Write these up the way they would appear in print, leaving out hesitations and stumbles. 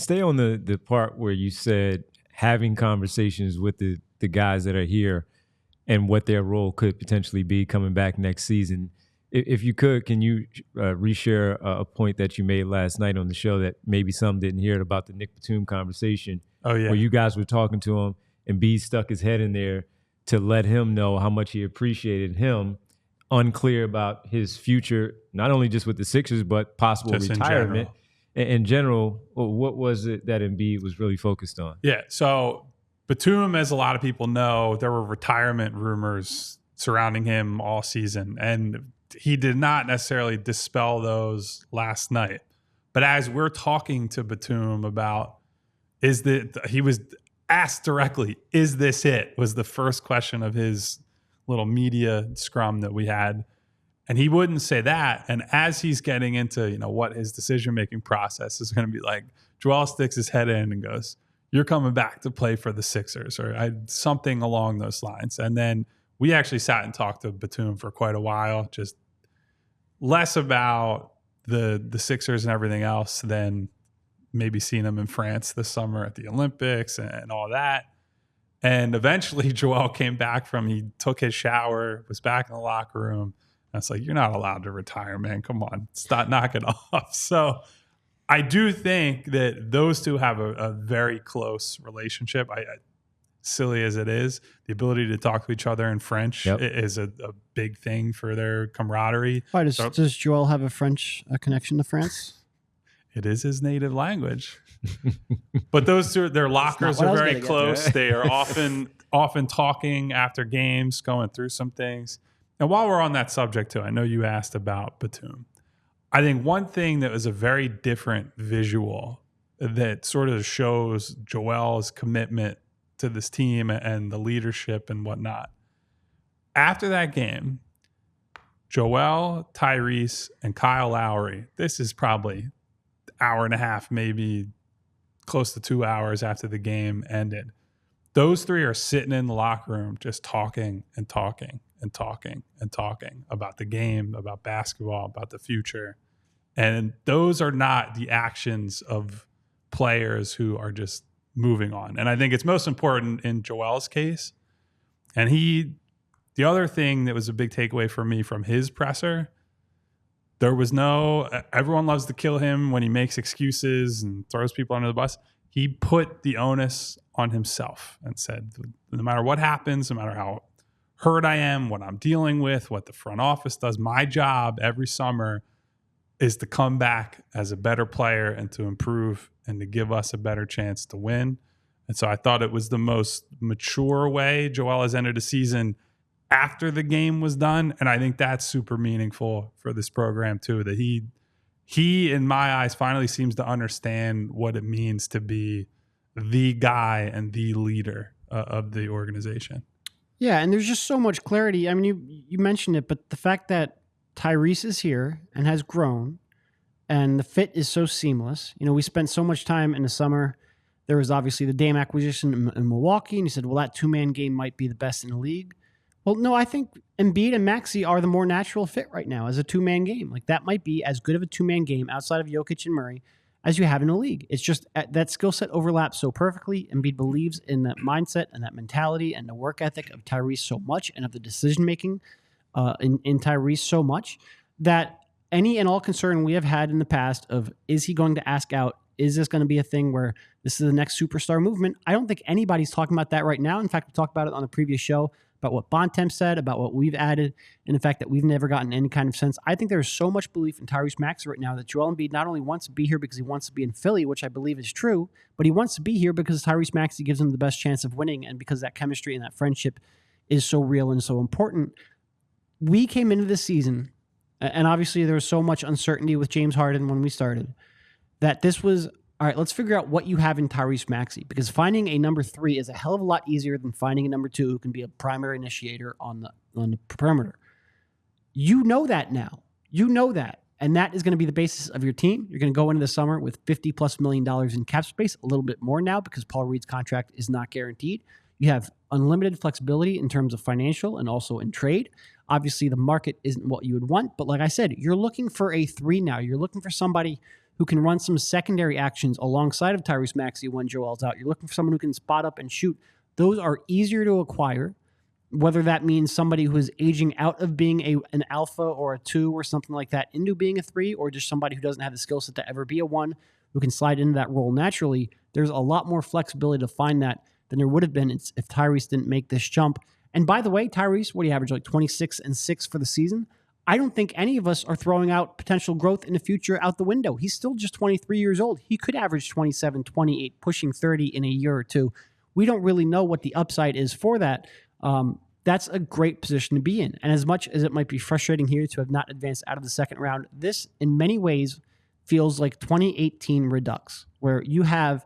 stay on the part where you said having conversations with the guys that are here and what their role could potentially be coming back next season. If you could, can you reshare a point that you made last night on the show that maybe some didn't hear about the Nick Batum conversation? Oh, yeah. Where you guys were talking to him and B stuck his head in there to let him know how much he appreciated him, unclear about his future, not only just with the Sixers, but possible just retirement. In general, what was it that Embiid was really focused on? Yeah, so Batum, as a lot of people know, there were retirement rumors surrounding him all season, and he did not necessarily dispel those last night. But as we're talking to Batum about, he was asked directly, is this it? Was the first question of his little media scrum that we had. And he wouldn't say that. And as he's getting into, what his decision-making process is going to be like, Joel sticks his head in and goes, you're coming back to play for the Sixers, or something along those lines. And then we actually sat and talked to Batum for quite a while, just less about the Sixers and everything else than maybe seeing him in France this summer at the Olympics and all that. And eventually Joel came back he took his shower, was back in the locker room. And it's like, you're not allowed to retire, man. Come on, stop knocking off. So I do think that those two have a very close relationship. Silly as it is, the ability to talk to each other in French is a big thing for their camaraderie. Why does Joel have a French connection to France? It is his native language. But those two, their lockers are very close. They are often talking after games, going through some things. And while we're on that subject too, I know you asked about Batum. I think one thing that was a very different visual that sort of shows Joel's commitment to this team and the leadership and whatnot. After that game, Joel, Tyrese, and Kyle Lowry, this is probably an hour and a half, maybe close to 2 hours after the game ended. Those three are sitting in the locker room just talking and talking and talking and talking about the game, about basketball, about the future. And those are not the actions of players who are just moving on. And I think it's most important in Joel's case. And the other thing that was a big takeaway for me from his presser, everyone loves to kill him when he makes excuses and throws people under the bus. He put the onus on himself and said, no matter what happens, no matter how hurt I am, what I'm dealing with, what the front office does, my job every summer is to come back as a better player and to improve and to give us a better chance to win. And so I thought it was the most mature way Joel has ended a season after the game was done. And I think that's super meaningful for this program too, that he in my eyes finally seems to understand what it means to be the guy and the leader of the organization. Yeah, and there's just so much clarity. I mean, you mentioned it, but the fact that Tyrese is here and has grown and the fit is so seamless. We spent so much time in the summer. There was obviously the Dame acquisition in Milwaukee, and you said, well, that two-man game might be the best in the league. Well, no, I think Embiid and Maxey are the more natural fit right now as a two-man game. Like, that might be as good of a two-man game outside of Jokic and Murray as you have in the league. It's just that skill set overlaps so perfectly. Embiid believes in that mindset and that mentality and the work ethic of Tyrese so much, and of the decision-making in Tyrese so much, that any and all concern we have had in the past of, is he going to ask out? Is this going to be a thing where this is the next superstar movement? I don't think anybody's talking about that right now. In fact, we talked about it on a previous show, about what Bontemps said, about what we've added, and the fact that we've never gotten any kind of sense. I think there's so much belief in Tyrese Maxey right now that Joel Embiid not only wants to be here because he wants to be in Philly, which I believe is true, but he wants to be here because Tyrese Maxey gives him the best chance of winning, and because that chemistry and that friendship is so real and so important. We came into this season, and obviously there was so much uncertainty with James Harden when we started, that this was, all right, let's figure out what you have in Tyrese Maxey, because finding a number 3 is a hell of a lot easier than finding a number 2 who can be a primary initiator on the perimeter. You know that now. You know that. And that is going to be the basis of your team. You're going to go into the summer with $50+ million in cap space, a little bit more now because Paul Reed's contract is not guaranteed. You have unlimited flexibility in terms of financial and also in trade. Obviously, the market isn't what you would want, but like I said, you're looking for a 3 now. You're looking for somebody who can run some secondary actions alongside of Tyrese Maxey when Joel's out. You're looking for someone who can spot up and shoot. Those are easier to acquire, whether that means somebody who is aging out of being an alpha or a 2 or something like that into being a 3, or just somebody who doesn't have the skill set to ever be a 1 who can slide into that role naturally. There's a lot more flexibility to find that than there would have been if Tyrese didn't make this jump. And by the way, Tyrese, what do you average, like 26 and 6 for the season? I don't think any of us are throwing out potential growth in the future out the window. He's still just 23 years old. He could average 27, 28, pushing 30 in a year or two. We don't really know what the upside is for that. That's a great position to be in. And as much as it might be frustrating here to have not advanced out of the second round, this in many ways feels like 2018 Redux, where you have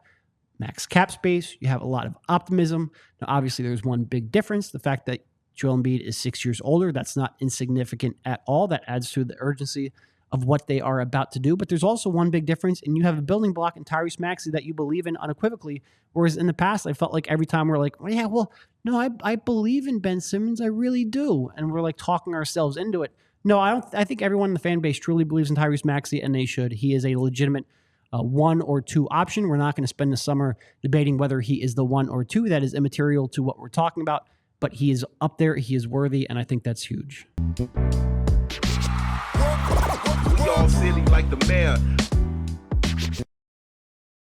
max cap space, you have a lot of optimism. Now, obviously, there's one big difference. The fact that Joel Embiid is 6 years older, that's not insignificant at all. That adds to the urgency of what they are about to do. But there's also one big difference, and you have a building block in Tyrese Maxey that you believe in unequivocally, whereas in the past, I felt like every time we're like, well, yeah, well, no, I believe in Ben Simmons. I really do. And we're like talking ourselves into it. No, I don't. I think everyone in the fan base truly believes in Tyrese Maxey, and they should. He is a legitimate 1 or 2 option. We're not going to spend the summer debating whether he is the 1 or 2. That is immaterial to what we're talking about. But he is up there. He is worthy, and I think that's huge. We all silly like the mayor.